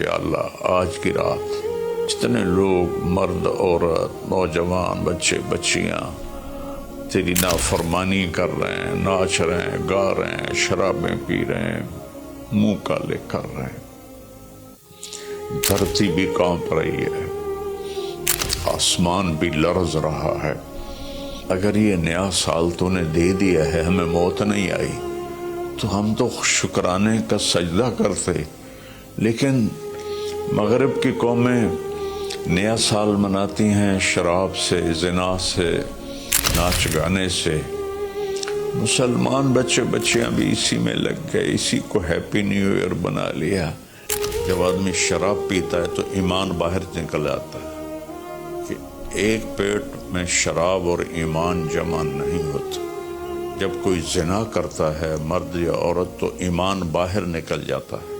یا اللہ آج کی رات جتنے لوگ مرد عورت نوجوان بچے بچیاں تیری نافرمانی کر رہے ہیں، ناچ رہے ہیں، گا رہے ہیں، شرابیں پی رہے ہیں، منہ کالے کر رہے ہیں، دھرتی بھی کانپ رہی ہے، آسمان بھی لرز رہا ہے۔ اگر یہ نیا سال تو نے دے دیا ہے، ہمیں موت نہیں آئی تو ہم تو شکرانے کا سجدہ کرتے، لیکن مغرب کی قومیں نیا سال مناتی ہیں شراب سے، زنا سے، ناچ گانے سے۔ مسلمان بچے بچیاں بھی اسی میں لگ گئے، اسی کو ہیپی نیو ایئر بنا لیا۔ جب آدمی شراب پیتا ہے تو ایمان باہر نکل آتا ہے کہ ایک پیٹ میں شراب اور ایمان جمع نہیں ہوتا۔ جب کوئی زنا کرتا ہے مرد یا عورت تو ایمان باہر نکل جاتا ہے۔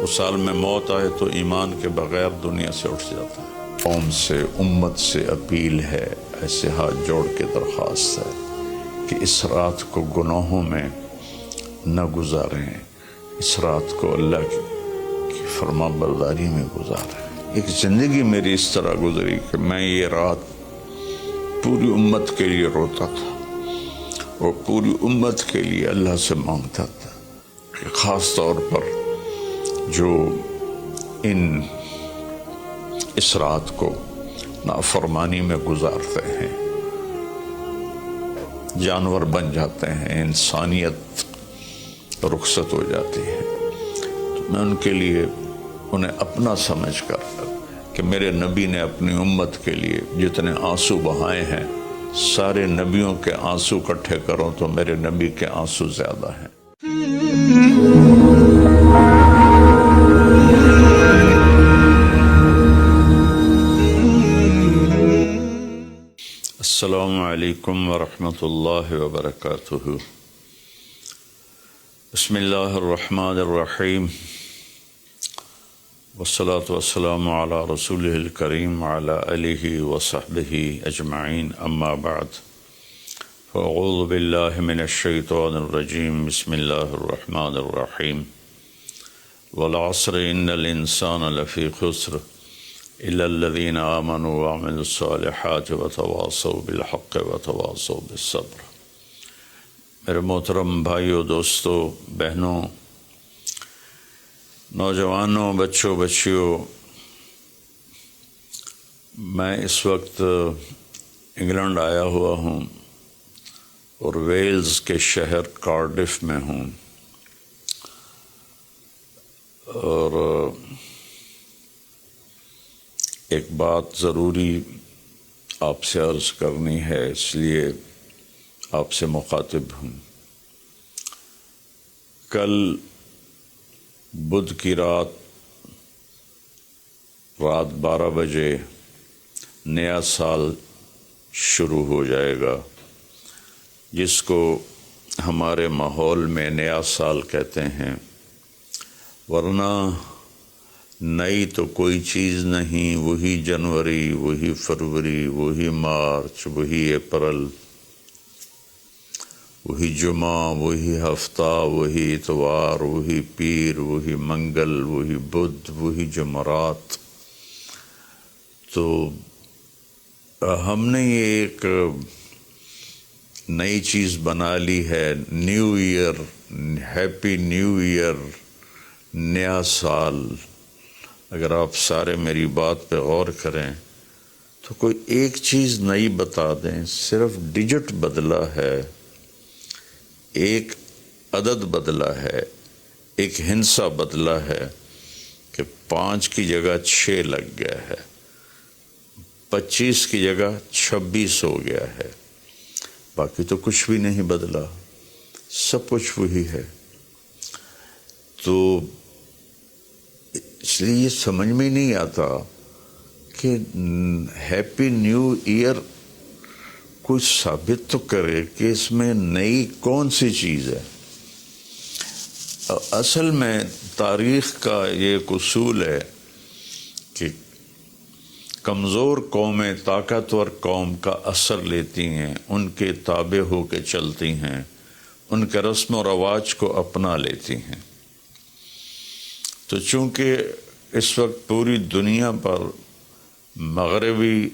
اس سال میں موت آئے تو ایمان کے بغیر دنیا سے اٹھ جاتا ہے۔ قوم سے، امت سے اپیل ہے، ایسے ہاتھ جوڑ کے درخواست ہے کہ اس رات کو گناہوں میں نہ گزاریں، اس رات کو اللہ کی فرما برداری میں گزاریں۔ ایک زندگی میری اس طرح گزری کہ میں یہ رات پوری امت کے لیے روتا تھا اور پوری امت کے لیے اللہ سے مانگتا تھا کہ خاص طور پر جو اس رات کو نافرمانی میں گزارتے ہیں، جانور بن جاتے ہیں، انسانیت رخصت ہو جاتی ہے، تو میں ان کے لیے انہیں اپنا سمجھ کر کہ میرے نبی نے اپنی امت کے لیے جتنے آنسو بہائے ہیں، سارے نبیوں کے آنسو اکٹھے کروں تو میرے نبی کے آنسو زیادہ ہیں۔ السلام علیکم ورحمۃ اللہ وبرکاتہ۔ بسم اللہ الرحمن الرحیم، والصلاة والسلام علی رسولہ الکریم وعلی آلہ وصحبہ اجمعین، اما بعد، فاعوذ باللہ من الشیطان الرجیم، بسم اللہ الرحمن الرحیم، والعصر ان الانسان لفی خسر الا الذین آمنوا وعملوا الصالحات وتواصوا بالحق وتواصوا بالصبر۔ میرے محترم بھائیوں، دوستوں، بہنوں، نوجوانوں، بچوں، بچیوں، میں اس وقت انگلینڈ آیا ہوا ہوں اور ویلز کے شہر کارڈف میں ہوں، اور ایک بات ضروری آپ سے عرض کرنی ہے، اس لیے آپ سے مخاطب ہوں۔ کل بدھ کی رات 12 بجے نیا سال شروع ہو جائے گا، جس کو ہمارے ماحول میں نیا سال کہتے ہیں، ورنہ نئی تو کوئی چیز نہیں، وہی جنوری، وہی فروری، وہی مارچ، وہی اپریل، وہی جمعہ، وہی ہفتہ، وہی اتوار، وہی پیر، وہی منگل، وہی بدھ، وہی جمعرات۔ تو ہم نے یہ ایک نئی چیز بنا لی ہے، new year, happy new year, نیا سال۔ اگر آپ سارے میری بات پہ غور کریں تو کوئی ایک چیز نئی بتا دیں، صرف ڈیجٹ بدلا ہے، ایک عدد بدلا ہے، ایک ہندسہ بدلا ہے کہ 5 کی جگہ 6 لگ گیا ہے، 25 کی جگہ 26 ہو گیا ہے، باقی تو کچھ بھی نہیں بدلا، سب کچھ وہی ہے۔ تو اس لیے یہ سمجھ میں نہیں آتا کہ ہیپی نیو ایئر کچھ ثابت تو کرے کہ اس میں نئی کون سی چیز ہے۔ اصل میں تاریخ کا یہ ایک اصول ہے کہ کمزور قومیں طاقتور قوم کا اثر لیتی ہیں، ان کے تابع ہو کے چلتی ہیں، ان کے رسم و رواج کو اپنا لیتی ہیں۔ تو چونکہ اس وقت پوری دنیا پر مغربی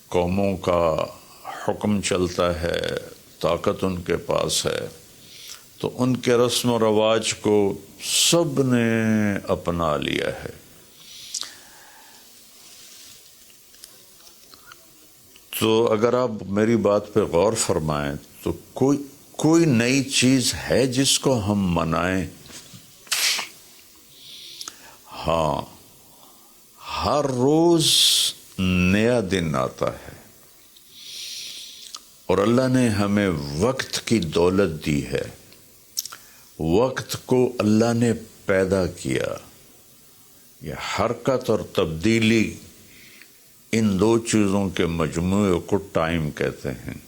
قوموں کا حکم چلتا ہے، طاقت ان کے پاس ہے، تو ان کے رسم و رواج کو سب نے اپنا لیا ہے۔ تو اگر آپ میری بات پہ غور فرمائیں تو کوئی نئی چیز ہے جس کو ہم منائیں؟ ہاں، ہر روز نیا دن آتا ہے، اور اللہ نے ہمیں وقت کی دولت دی ہے۔ وقت کو اللہ نے پیدا کیا۔ یہ حرکت اور تبدیلی، ان دو چیزوں کے مجموعے کو ٹائم کہتے ہیں۔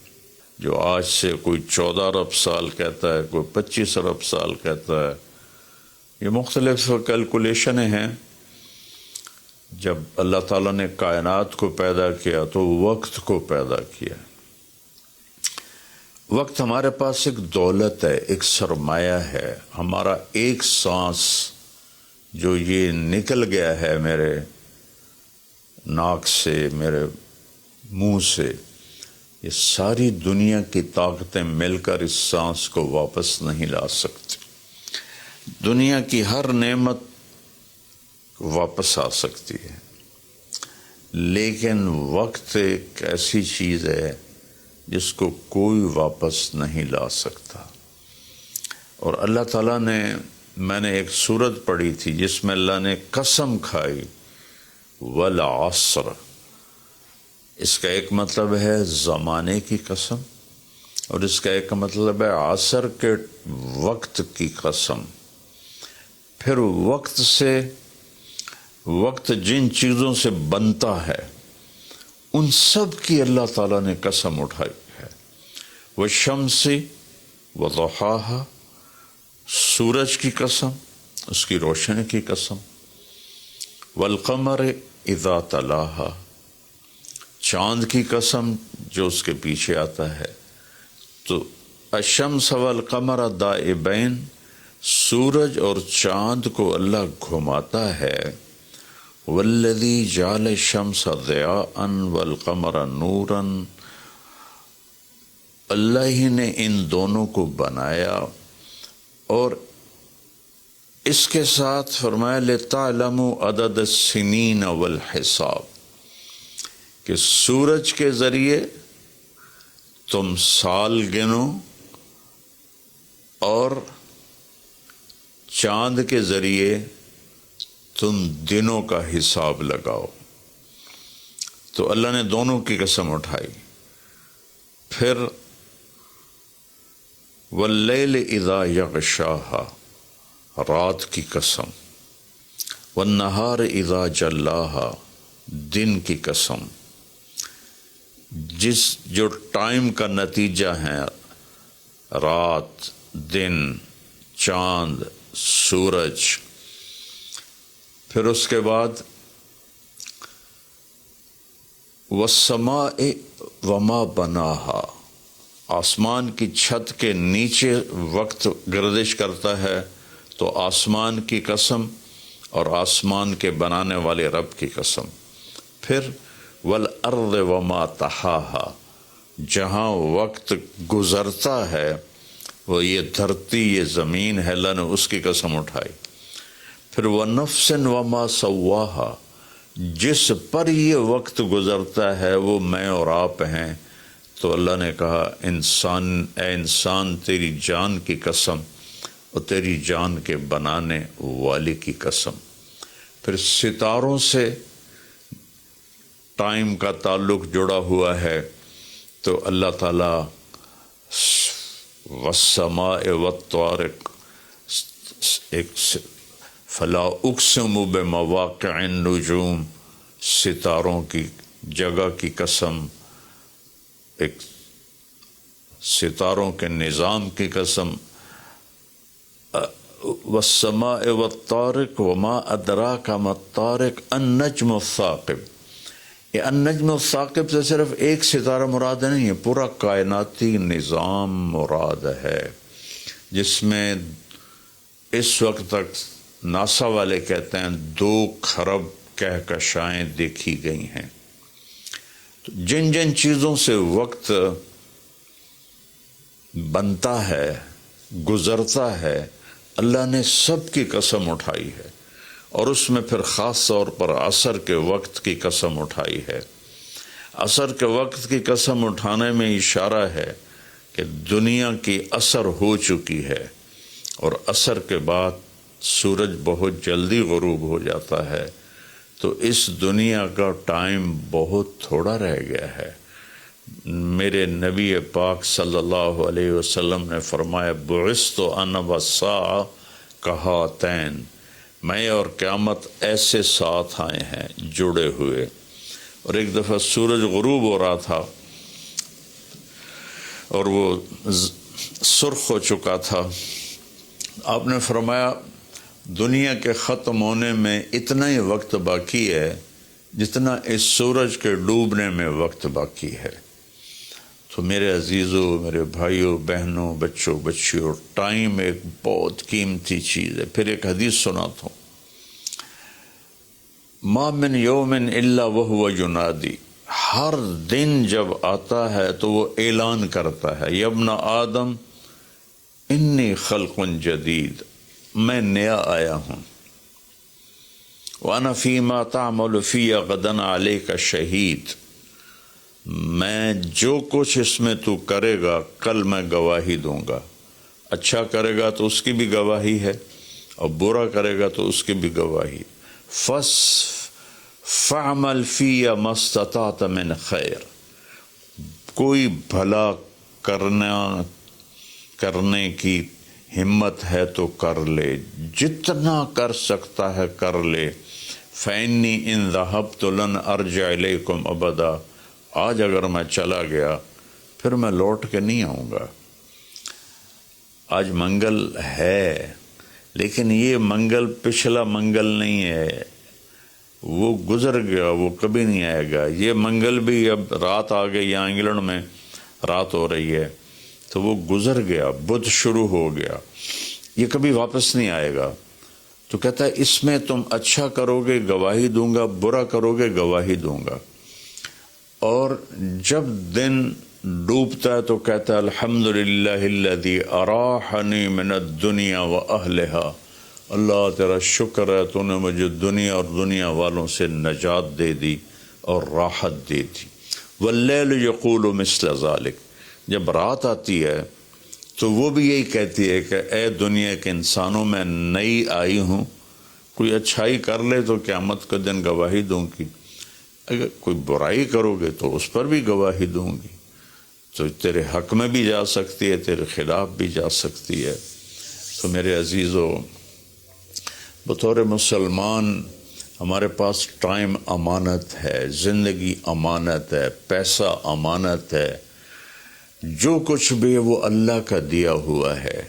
جو آج سے کوئی 14 ارب سال کہتا ہے، کوئی 25 ارب سال کہتا ہے، یہ مختلف کیلکولیشنیں ہیں۔ جب اللہ تعالیٰ نے کائنات کو پیدا کیا تو وقت کو پیدا کیا۔ وقت ہمارے پاس ایک دولت ہے، ایک سرمایہ ہے۔ ہمارا ایک سانس جو یہ نکل گیا ہے میرے ناک سے، میرے منہ سے، یہ ساری دنیا کی طاقتیں مل کر اس سانس کو واپس نہیں لا سکتی۔ دنیا کی ہر نعمت واپس آ سکتی ہے، لیکن وقت ایک ایسی چیز ہے جس کو کوئی واپس نہیں لا سکتا۔ اور اللہ تعالیٰ نے، میں نے ایک سورت پڑھی تھی جس میں اللہ نے قسم کھائی، والعصر۔ اس کا ایک مطلب ہے زمانے کی قسم، اور اس کا ایک مطلب ہے عصر کے وقت کی قسم۔ پھر وقت جن چیزوں سے بنتا ہے ان سب کی اللہ تعالیٰ نے قسم اٹھائی ہے۔ والشمس وضحاها، سورج کی قسم، اس کی روشنی کی قسم۔ والقمر اذا تلاها، چاند کی قسم جو اس کے پیچھے آتا ہے۔ تو الشمس والقمر دائبین، سورج اور چاند کو اللہ گھماتا ہے۔ والذی جعل الشمس ضیاء والقمر نورا، اللہ ہی نے ان دونوں کو بنایا، اور اس کے ساتھ فرمایا لِتَعْلَمُوا عَدَدَ السِّنِينَ وَالْحِسَابِ، کہ سورج کے ذریعے تم سال گنو اور چاند کے ذریعے تم دنوں کا حساب لگاؤ۔ تو اللہ نے دونوں کی قسم اٹھائی۔ پھر واللیل اذا یغشاہا، رات کی قسم۔ والنہار اذا جلاہا، دن کی قسم۔ جو ٹائم کا نتیجہ ہے، رات، دن، چاند، سورج۔ پھر اس کے بعد والسماء وما بناہا، آسمان کی چھت کے نیچے وقت گردش کرتا ہے، تو آسمان کی قسم اور آسمان کے بنانے والے رب کی قسم۔ پھر والارض وما طحاہا، جہاں وقت گزرتا ہے وہ یہ دھرتی، یہ زمین ہے، اللہ نے اس کی قسم اٹھائی۔ پھر وَنَفْسٍ وَمَا سَوَّاهَا، جس پر یہ وقت گزرتا ہے وہ میں اور آپ ہیں، تو اللہ نے کہا اے انسان تیری جان کی قسم اور تیری جان کے بنانے والے کی قسم۔ پھر ستاروں سے ٹائم کا تعلق جڑا ہوا ہے، تو اللہ تعالیٰ والسماء والطارق، ایک فلا اقسم بمواقع النجوم، ستاروں کی جگہ کی قسم، ایک ستاروں کے نظام کی قسم۔ والسماء والطارق وما ادراک ما الطارق النجم الثاقب، یہ النجم الثاقب سے صرف ایک ستارہ مراد نہیں ہے، پورا کائناتی نظام مراد ہے، جس میں اس وقت تک ناسا والے کہتے ہیں 2 کھرب کہکشائیں دیکھی گئی ہیں۔ تو جن جن چیزوں سے وقت بنتا ہے، گزرتا ہے، اللہ نے سب کی قسم اٹھائی ہے، اور اس میں پھر خاص طور پر عصر کے وقت کی قسم اٹھائی ہے۔ عصر کے وقت کی قسم اٹھانے میں اشارہ ہے کہ دنیا کی عصر ہو چکی ہے، اور عصر کے بعد سورج بہت جلدی غروب ہو جاتا ہے، تو اس دنیا کا ٹائم بہت تھوڑا رہ گیا ہے۔ میرے نبی پاک صلی اللہ علیہ وسلم نے فرمایا بعثت انا والساعہ کہاتین، میں اور قیامت ایسے ساتھ آئے ہیں جڑے ہوئے۔ اور ایک دفعہ سورج غروب ہو رہا تھا اور وہ سرخ ہو چکا تھا، آپ نے فرمایا دنیا کے ختم ہونے میں اتنا ہی وقت باقی ہے جتنا اس سورج کے ڈوبنے میں وقت باقی ہے۔ تو میرے عزیزوں، میرے بھائیوں، بہنوں، بچوں، بچیوں، ٹائم ایک بہت قیمتی چیز ہے۔ پھر ایک حدیث سناتا ہوں، ما من یوم الا وہو ینادی، ہر دن جب آتا ہے تو وہ اعلان کرتا ہے، یا ابن آدم انی خلق جدید، میں نیا آیا ہوں، وَأَنَا فِي مَا تَعْمَلُ فِيَّ غَدًا عَلَيْكَ شہید، میں جو کچھ اس میں تو کرے گا کل میں گواہی دوں گا۔ اچھا کرے گا تو اس کی بھی گواہی ہے، اور برا کرے گا تو اس کی بھی گواہی۔ فَعْمَلْ فِيَّ مَا اسْتَطَعْتَ مِنْ خَيْرٍ، کوئی بھلا کرنے کی ہمت ہے تو کر لے، جتنا کر سکتا ہے کر لے۔ فَإِنِّي إِن ذَهَبْتُ لَنْ أَرْجِعَ إِلَيْكُمْ أَبَدًا، آج اگر میں چلا گیا پھر میں لوٹ کے نہیں آؤں گا۔ آج منگل ہے، لیکن یہ منگل پچھلا منگل نہیں ہے، وہ گزر گیا، وہ کبھی نہیں آئے گا۔ یہ منگل بھی اب رات آ گئی، یہاں انگلینڈ میں رات ہو رہی ہے، تو وہ گزر گیا، بدھ شروع ہو گیا، یہ کبھی واپس نہیں آئے گا۔ تو کہتا ہے اس میں تم اچھا کرو گے گواہی دوں گا، برا کرو گے گواہی دوں گا۔ اور جب دن ڈوبتا ہے تو کہتا ہے الحمدللہ الذی اراحنی من الدنیا واہلہا، اللہ تیرا شکر ہے تو نے مجھے دنیا اور دنیا والوں سے نجات دے دی اور راحت دے دی۔ واللیل یقول مثل ذالک، جب رات آتی ہے تو وہ بھی یہی کہتی ہے کہ اے دنیا کے انسانوں، میں نئی آئی ہوں، کوئی اچھائی کر لے تو قیامت کے دن گواہی دوں گی، اگر کوئی برائی کرو گے تو اس پر بھی گواہی دوں گی۔ تو تیرے حق میں بھی جا سکتی ہے، تیرے خلاف بھی جا سکتی ہے۔ تو میرے عزیزو، بطور مسلمان ہمارے پاس ٹائم امانت ہے، زندگی امانت ہے، پیسہ امانت ہے، جو کچھ بھی ہے وہ اللہ کا دیا ہوا ہے۔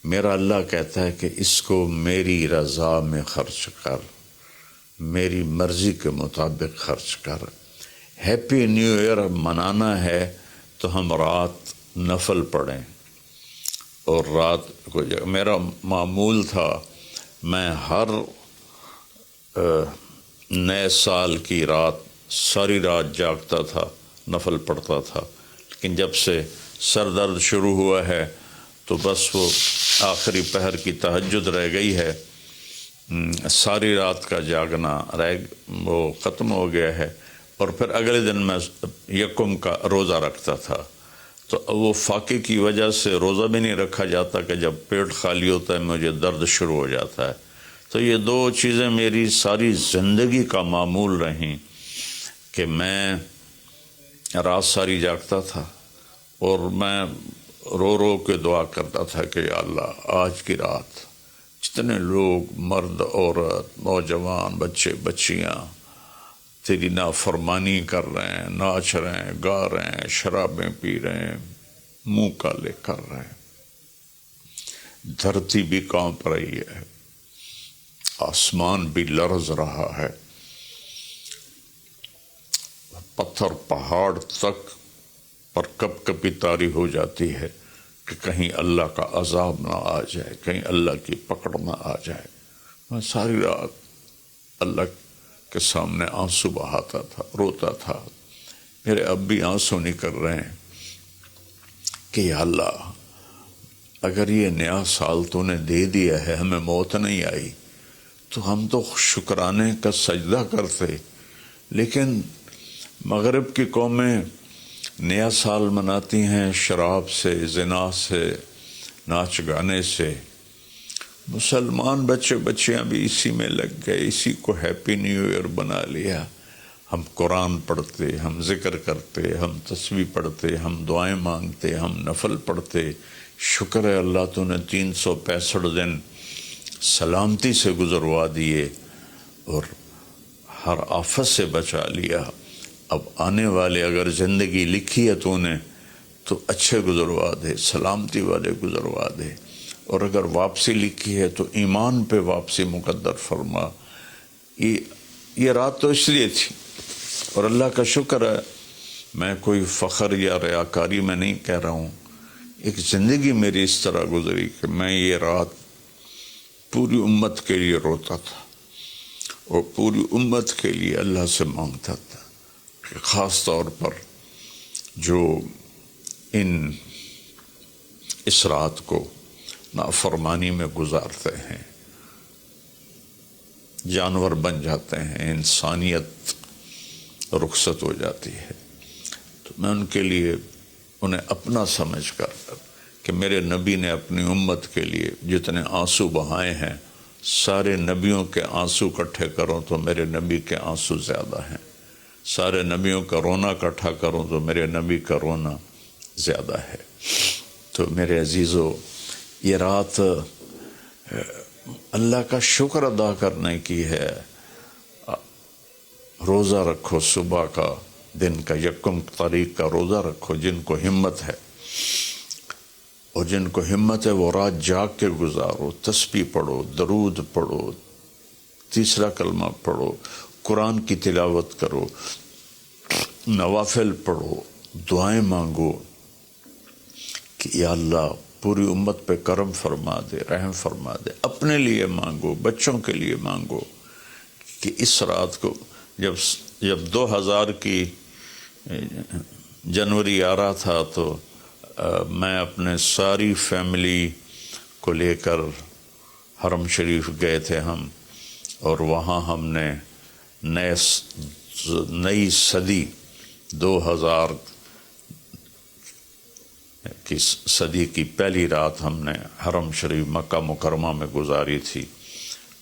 میرا اللہ کہتا ہے کہ اس کو میری رضا میں خرچ کر، میری مرضی کے مطابق خرچ کر۔ ہیپی نیو ایئر منانا ہے تو ہم رات نفل پڑھیں، اور رات کو میرا معمول تھا، میں ہر نئے سال کی رات ساری رات جاگتا تھا، نفل پڑھتا تھا، لیکن جب سے سر درد شروع ہوا ہے تو بس وہ آخری پہر کی تہجد رہ گئی ہے، ساری رات کا جاگنا وہ ختم ہو گیا ہے۔ اور پھر اگلے دن میں یکم کا روزہ رکھتا تھا، تو وہ فاقے کی وجہ سے روزہ بھی نہیں رکھا جاتا کہ جب پیٹ خالی ہوتا ہے مجھے درد شروع ہو جاتا ہے۔ تو یہ دو چیزیں میری ساری زندگی کا معمول رہیں کہ میں رات ساری جاگتا تھا، اور میں رو رو کے دعا کرتا تھا کہ یا اللہ آج کی رات جتنے لوگ، مرد، عورت، نوجوان، بچے بچیاں تیری نافرمانی کر رہے ہیں، ناچ رہے ہیں، گا رہے ہیں، شرابیں پی رہے ہیں، منہ کالے کر رہے ہیں، دھرتی بھی کانپ رہی ہے، آسمان بھی لرز رہا ہے، پتھر پہاڑ تک پر کب کبھی طاری ہو جاتی ہے کہ کہیں اللہ کا عذاب نہ آ جائے، کہیں اللہ کی پکڑ نہ آ جائے، میں ساری رات اللہ کے سامنے آنسو بہاتا تھا، روتا تھا. میرے اب بھی آنسو نکل رہے ہیں کہ یا اللہ اگر یہ نیا سال تو نے دے دیا ہے، ہمیں موت نہیں آئی، تو ہم تو شکرانے کا سجدہ کرتے. لیکن مغرب کی قومیں نیا سال مناتی ہیں شراب سے، زنا سے، ناچ گانے سے. مسلمان بچے بچیاں بھی اسی میں لگ گئے، اسی کو ہیپی نیو ایئر بنا لیا. ہم قرآن پڑھتے، ہم ذکر کرتے، ہم تسبیح پڑھتے، ہم دعائیں مانگتے، ہم نفل پڑھتے. شکر ہے اللہ تو نے 365 دن سلامتی سے گزروا دیے اور ہر آفت سے بچا لیا. اب آنے والے اگر زندگی لکھی ہے تو نے تو اچھے گزروا دے، سلامتی والے گزروا دے. اور اگر واپسی لکھی ہے تو ایمان پہ واپسی مقدر فرما. یہ رات تو اس لیے تھی. اور اللہ کا شکر ہے، میں کوئی فخر یا ریاکاری میں نہیں کہہ رہا ہوں، ایک زندگی میری اس طرح گزری کہ میں یہ رات پوری امت کے لیے روتا تھا اور پوری امت کے لیے اللہ سے مانگتا تھا کہ خاص طور پر جو اس رات کو نافرمانی میں گزارتے ہیں، جانور بن جاتے ہیں، انسانیت رخصت ہو جاتی ہے. تو میں ان کے لیے انہیں اپنا سمجھ کر کہ میرے نبی نے اپنی امت کے لیے جتنے آنسو بہائے ہیں، سارے نبیوں کے آنسو اکٹھے کروں تو میرے نبی کے آنسو زیادہ ہیں. سارے نبیوں کا رونا اکٹھا کروں تو میرے نبی کا رونا زیادہ ہے. تو میرے عزیزو، یہ رات اللہ کا شکر ادا کرنے کی ہے. روزہ رکھو، صبح کا دن کا یکم تاریخ کا روزہ رکھو جن کو ہمت ہے، اور جن کو ہمت ہے وہ رات جاگ کے گزارو. تسبیح پڑھو، درود پڑھو، تیسرا کلمہ پڑھو، قرآن کی تلاوت کرو، نوافل پڑھو، دعائیں مانگو کہ یا اللہ پوری امت پہ کرم فرما دے، رحم فرما دے. اپنے لیے مانگو، بچوں کے لیے مانگو کہ اس رات کو جب 2000 کی جنوری آ رہا تھا تو میں اپنے ساری فیملی کو لے کر حرم شریف گئے تھے ہم، اور وہاں ہم نے نئی صدی 2000 کی صدی کی پہلی رات ہم نے حرم شریف مکہ مکرمہ میں گزاری تھی.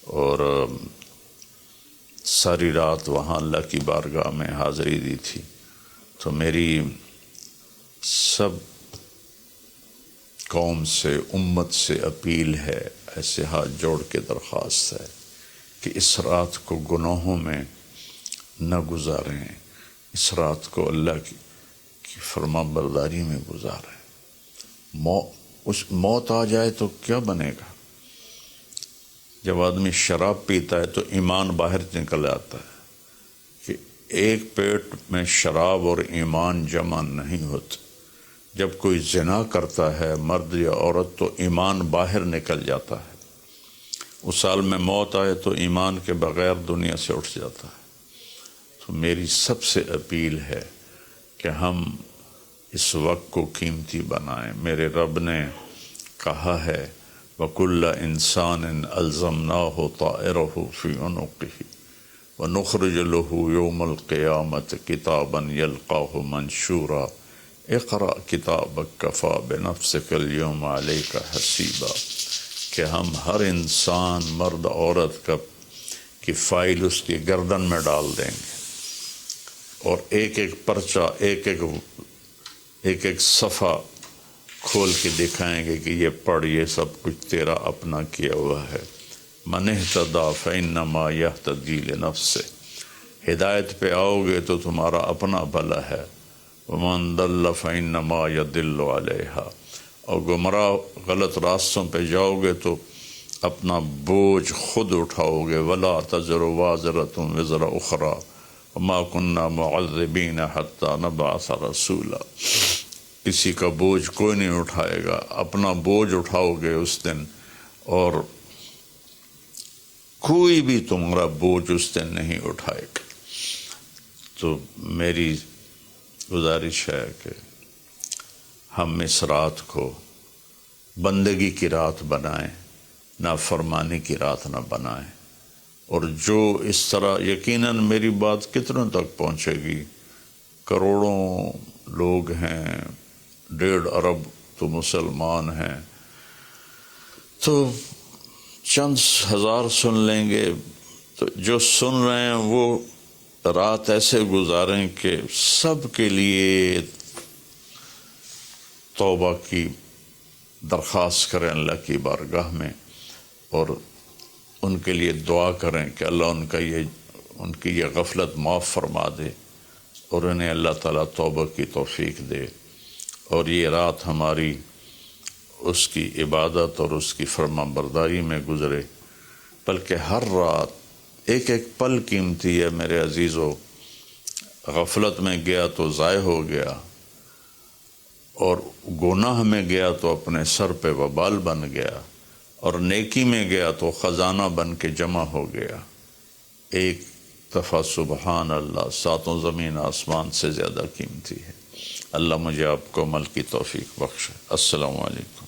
اور ساری رات وہاں اللہ کی بارگاہ میں حاضری دی تھی. تو میری سب قوم سے، امت سے اپیل ہے، ایسے ہاتھ جوڑ کے درخواست ہے کہ اس رات کو گناہوں میں نہ گزاریں، اس رات کو اللہ کی فرما برداری میں گزاریں. موت آ جائے تو کیا بنے گا؟ جب آدمی شراب پیتا ہے تو ایمان باہر نکل آتا ہے کہ ایک پیٹ میں شراب اور ایمان جمع نہیں ہوتے. جب کوئی زنا کرتا ہے مرد یا عورت تو ایمان باہر نکل جاتا ہے. اس سال میں موت آئے تو ایمان کے بغیر دنیا سے اٹھ جاتا ہے. تو میری سب سے اپیل ہے کہ ہم اس وقت کو قیمتی بنائیں. میرے رب نے کہا ہے وَكُلَّ إِنسَانٍ أَلْزَمْنَاهُ طَائِرَهُ فِي عُنُقِهِ وَنُخْرِجُ لَهُ يَوْمَ الْقِيَامَةِ كِتَابًا يَلْقَاهُ مَنْشُورًا اقرأ كِتَابَكَ كَفَى بِنَفْسِكَ الْيَوْمَ عَلَيْكَ حَسِيبًا، کہ ہم ہر انسان مرد عورت کی فائل اس کی گردن میں ڈال دیں گے، اور ایک ایک پرچہ، ایک ایک صفحہ کھول کے دکھائیں گے کہ یہ پڑھ، یہ سب کچھ تیرا اپنا کیا ہوا ہے. من اہتدی فإنما یہتدی لنفسہ، ہدایت پہ آؤ گے تو تمہارا اپنا بھلا ہے. ومن ضل فإنما یضل علیہا، اور گمراہ غلط راستوں پہ جاؤ گے تو اپنا بوجھ خود اٹھاؤ گے. ولا تزر وازرۃ وزر اخری وما كنا معذبین حتی نبعث رسولا، کسی کا بوجھ کوئی نہیں اٹھائے گا، اپنا بوجھ اٹھاؤ گے اس دن، اور کوئی بھی تمہارا بوجھ اس دن نہیں اٹھائے گا۔ تو میری گزارش ہے کہ ہم اس رات کو بندگی کی رات بنائیں، نافرمانی کی رات نہ بنائیں۔ اور جو اس طرح، یقیناً میری بات کتنوں تک پہنچے گی، کروڑوں لوگ ہیں، 1.5 ارب تو مسلمان ہیں، تو چند ہزار سن لیں گے، تو جو سن رہے ہیں وہ رات ایسے گزاریں کہ سب کے لیے توبہ کی درخواست کریں اللہ کی بارگاہ میں، اور ان کے لیے دعا کریں کہ اللہ ان کی یہ غفلت معاف فرما دے، اور انہیں اللہ تعالیٰ توبہ کی توفیق دے، اور یہ رات ہماری اس کی عبادت اور اس کی فرما برداری میں گزرے۔ بلکہ ہر رات ایک ایک پل قیمتی ہے میرے عزیزو، غفلت میں گیا تو ضائع ہو گیا، اور گناہ میں گیا تو اپنے سر پہ وبال بن گیا، اور نیکی میں گیا تو خزانہ بن کے جمع ہو گیا۔ ایک دفعہ سبحان اللہ 7 زمین آسمان سے زیادہ قیمتی ہے۔ اللہ مجھے آپ کو عمل کی توفیق بخشے۔ السلام علیکم۔